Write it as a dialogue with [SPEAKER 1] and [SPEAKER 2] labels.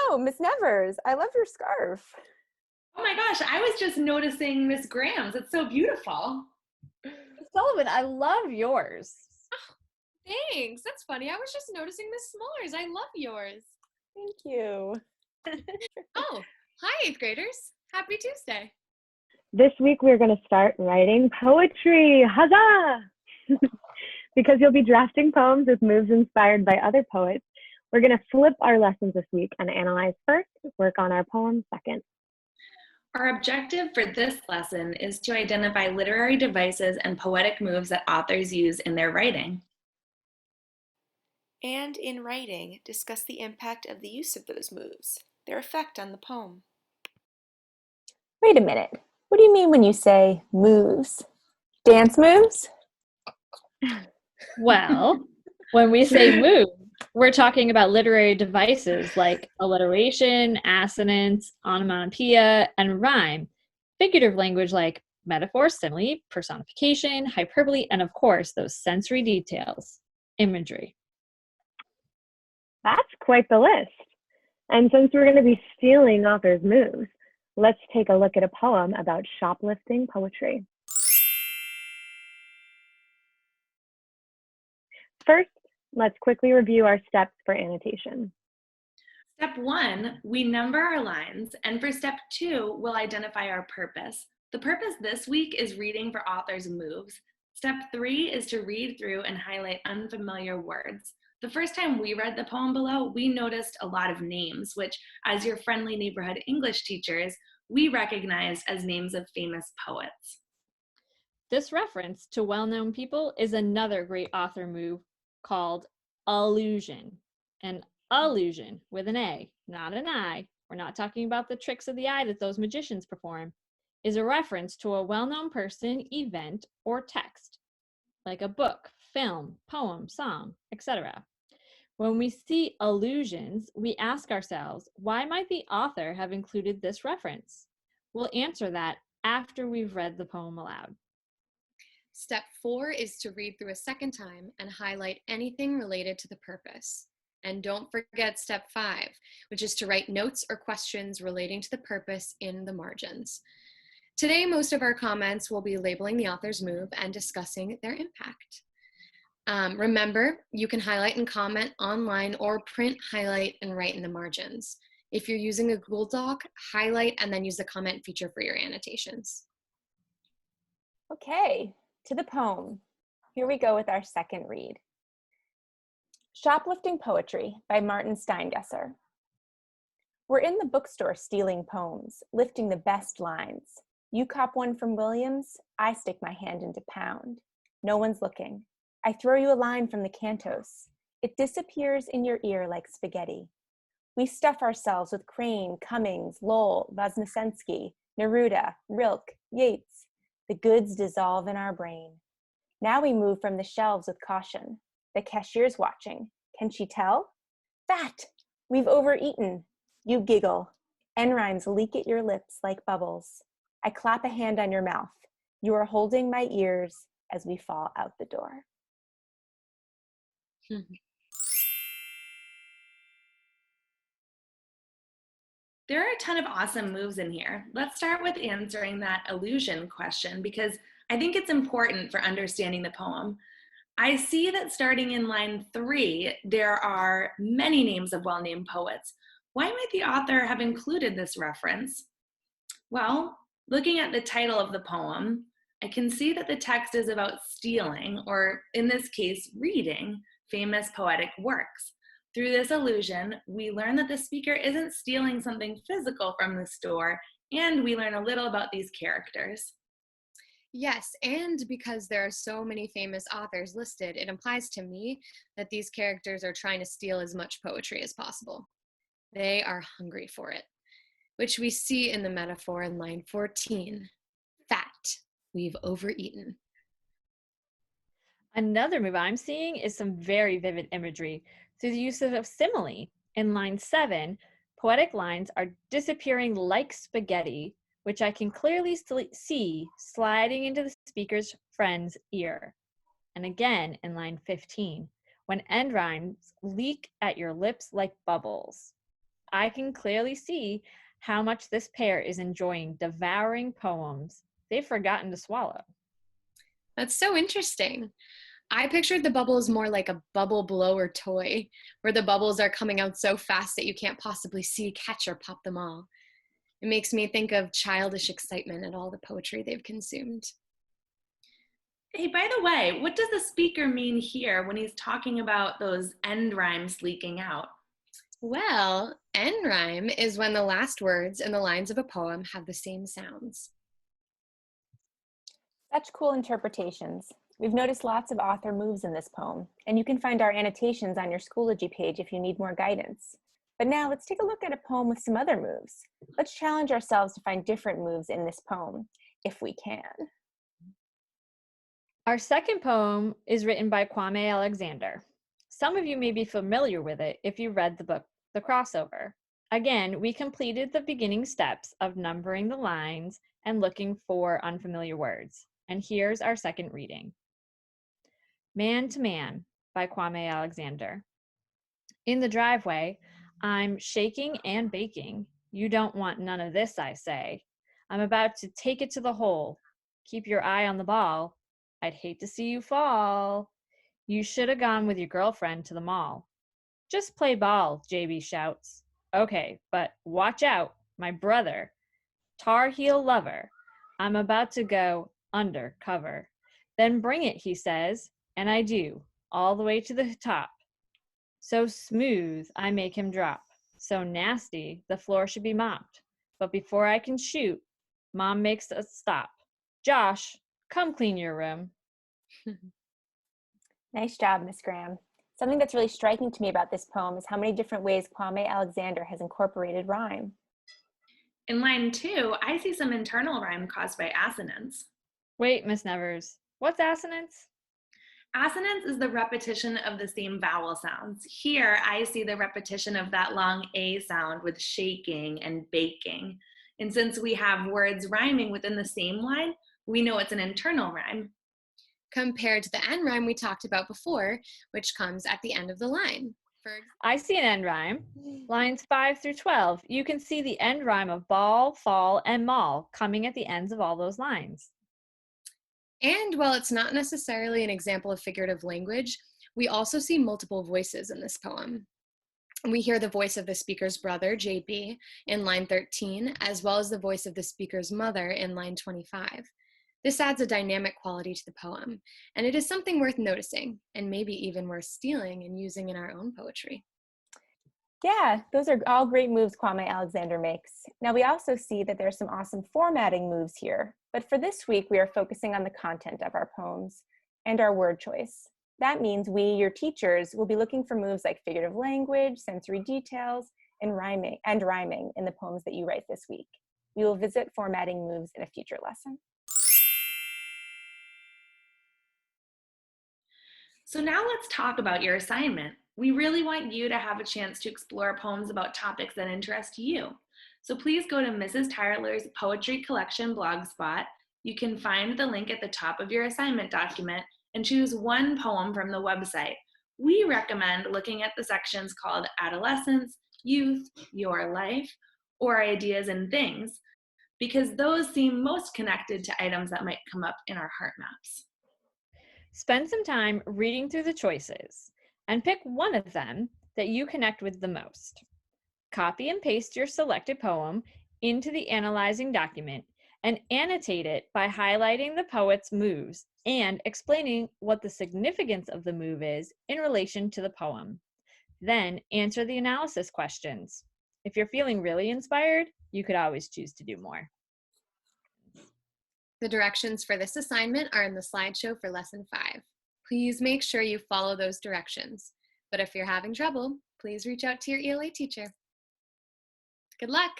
[SPEAKER 1] Oh, Miss Nevers, I love your scarf.
[SPEAKER 2] Oh my gosh, I was just noticing Miss Graham's. It's so beautiful.
[SPEAKER 3] Miss Sullivan, I love yours.
[SPEAKER 4] Thanks. That's funny. I was just noticing Miss Smoller's. I love yours.
[SPEAKER 1] Thank you.
[SPEAKER 4] Oh, hi, 8th graders. Happy Tuesday.
[SPEAKER 5] This week we're going to start writing poetry. Huzzah! Because you'll be drafting poems with moves inspired by other poets, we're going to flip our lessons this week and analyze first, work on our poems second.
[SPEAKER 2] Our objective for this lesson is to identify literary devices and poetic moves that authors use in their writing.
[SPEAKER 6] And in writing, discuss the impact of the use of those moves, their effect on the poem.
[SPEAKER 1] Wait a minute. What do you mean when you say moves? Dance moves?
[SPEAKER 3] Well, when we say move, we're talking about literary devices like alliteration, assonance, onomatopoeia, and rhyme, figurative language like metaphor, simile, personification, hyperbole, and of course, those sensory details, imagery.
[SPEAKER 5] That's quite the list. And since we're going to be stealing authors' moves, let's take a look at a poem about shoplifting poetry. First, let's quickly review our steps for annotation.
[SPEAKER 2] Step 1, we number our lines, and for step 2, we'll identify our purpose. The purpose this week is reading for authors' moves. Step 3 is to read through and highlight unfamiliar words. The first time we read the poem below, we noticed a lot of names, which, as your friendly neighborhood English teachers, we recognized as names of famous poets.
[SPEAKER 3] This reference to well-known people is another great author move called allusion. An allusion with an A, not an I, we're not talking about the tricks of the eye that those magicians perform, is a reference to a well-known person, event, or text, like a book, film, poem, song, etc. When we see allusions, we ask ourselves, why might the author have included this reference? We'll answer that after we've read the poem aloud.
[SPEAKER 4] Step 4 is to read through a second time and highlight anything related to the purpose. And don't forget step 5, which is to write notes or questions relating to the purpose in the margins. Today, most of our comments will be labeling the author's move and discussing their impact. Remember, you can highlight and comment online or print, highlight, and write in the margins. If you're using a Google Doc, highlight and then use the comment feature for your annotations.
[SPEAKER 1] Okay, to the poem. Here we go with our second read. Shoplifting Poetry by Martin Steingesser. We're in the bookstore stealing poems, lifting the best lines. You cop one from Williams, I stick my hand into Pound. No one's looking. I throw you a line from the cantos. It disappears in your ear like spaghetti. We stuff ourselves with Crane, Cummings, Lowell, Vosnesensky, Neruda, Rilke, Yeats. The goods dissolve in our brain. Now we move from the shelves with caution. The cashier's watching. Can she tell? Fat! We've overeaten. You giggle. N-rhymes leak at your lips like bubbles. I clap a hand on your mouth. You are holding my ears as we fall out the door.
[SPEAKER 2] There are a ton of awesome moves in here. Let's start with answering that allusion question because I think it's important for understanding the poem. I see that starting in line 3, there are many names of well-named poets. Why might the author have included this reference? Well, looking at the title of the poem, I can see that the text is about stealing, or in this case, reading, famous poetic works. Through this allusion, we learn that the speaker isn't stealing something physical from the store, and we learn a little about these characters.
[SPEAKER 4] Yes, and because there are so many famous authors listed, it implies to me that these characters are trying to steal as much poetry as possible. They are hungry for it, which we see in the metaphor in line 14. Fat, we've overeaten.
[SPEAKER 3] Another move I'm seeing is some very vivid imagery through the use of simile. In line 7, poetic lines are disappearing like spaghetti, which I can clearly see sliding into the speaker's friend's ear. And again in line 15, when end rhymes leak at your lips like bubbles. I can clearly see how much this pair is enjoying devouring poems they've forgotten to swallow.
[SPEAKER 4] That's so interesting. I pictured the bubbles more like a bubble blower toy, where the bubbles are coming out so fast that you can't possibly see, catch, or pop them all. It makes me think of childish excitement at all the poetry they've consumed.
[SPEAKER 2] Hey, by the way, what does the speaker mean here when he's talking about those end rhymes leaking out?
[SPEAKER 4] Well, end rhyme is when the last words in the lines of a poem have the same sounds.
[SPEAKER 1] Such cool interpretations. We've noticed lots of author moves in this poem, and you can find our annotations on your Schoology page if you need more guidance. But now let's take a look at a poem with some other moves. Let's challenge ourselves to find different moves in this poem, if we can.
[SPEAKER 3] Our second poem is written by Kwame Alexander. Some of you may be familiar with it if you read the book, The Crossover. Again, we completed the beginning steps of numbering the lines and looking for unfamiliar words. And here's our second reading. Man to Man by Kwame Alexander. In the driveway, I'm shaking and baking. You don't want none of this, I say. I'm about to take it to the hole. Keep your eye on the ball. I'd hate to see you fall. You should have gone with your girlfriend to the mall. Just play ball, JB shouts. Okay, but watch out, my brother. Tar heel lover. I'm about to go undercover. Then bring it, he says, and I do, all the way to the top. So smooth, I make him drop. So nasty, the floor should be mopped. But before I can shoot, Mom makes us stop. Josh, come clean your room.
[SPEAKER 1] Nice job, Miss Graham. Something that's really striking to me about this poem is how many different ways Kwame Alexander has incorporated rhyme.
[SPEAKER 2] In line 2, I see some internal rhyme caused by assonance.
[SPEAKER 3] Wait, Miss Nevers, what's assonance?
[SPEAKER 2] Assonance is the repetition of the same vowel sounds. Here, I see the repetition of that long A sound with shaking and baking. And since we have words rhyming within the same line, we know it's an internal rhyme.
[SPEAKER 4] Compared to the end rhyme we talked about before, which comes at the end of the line.
[SPEAKER 3] I see an end rhyme. Lines 5 through 12. You can see the end rhyme of ball, fall, and mall coming at the ends of all those lines.
[SPEAKER 4] And while it's not necessarily an example of figurative language, we also see multiple voices in this poem. We hear the voice of the speaker's brother, JB, in line 13, as well as the voice of the speaker's mother in line 25. This adds a dynamic quality to the poem, and it is something worth noticing, and maybe even worth stealing and using in our own poetry.
[SPEAKER 1] Yeah, those are all great moves Kwame Alexander makes. Now we also see that there's some awesome formatting moves here, but for this week we are focusing on the content of our poems and our word choice. That means we, your teachers, will be looking for moves like figurative language, sensory details, and rhyming in the poems that you write this week. We will visit formatting moves in a future lesson.
[SPEAKER 2] So now let's talk about your assignment. We really want you to have a chance to explore poems about topics that interest you. So please go to Mrs. Tyler's Poetry Collection blog spot. You can find the link at the top of your assignment document and choose one poem from the website. We recommend looking at the sections called Adolescence, Youth, Your Life, or Ideas and Things, because those seem most connected to items that might come up in our heart maps.
[SPEAKER 3] Spend some time reading through the choices and pick one of them that you connect with the most. Copy and paste your selected poem into the analyzing document and annotate it by highlighting the poet's moves and explaining what the significance of the move is in relation to the poem. Then answer the analysis questions. If you're feeling really inspired, you could always choose to do more.
[SPEAKER 4] The directions for this assignment are in the slideshow for Lesson 5. Please make sure you follow those directions. But if you're having trouble, please reach out to your ELA teacher. Good luck!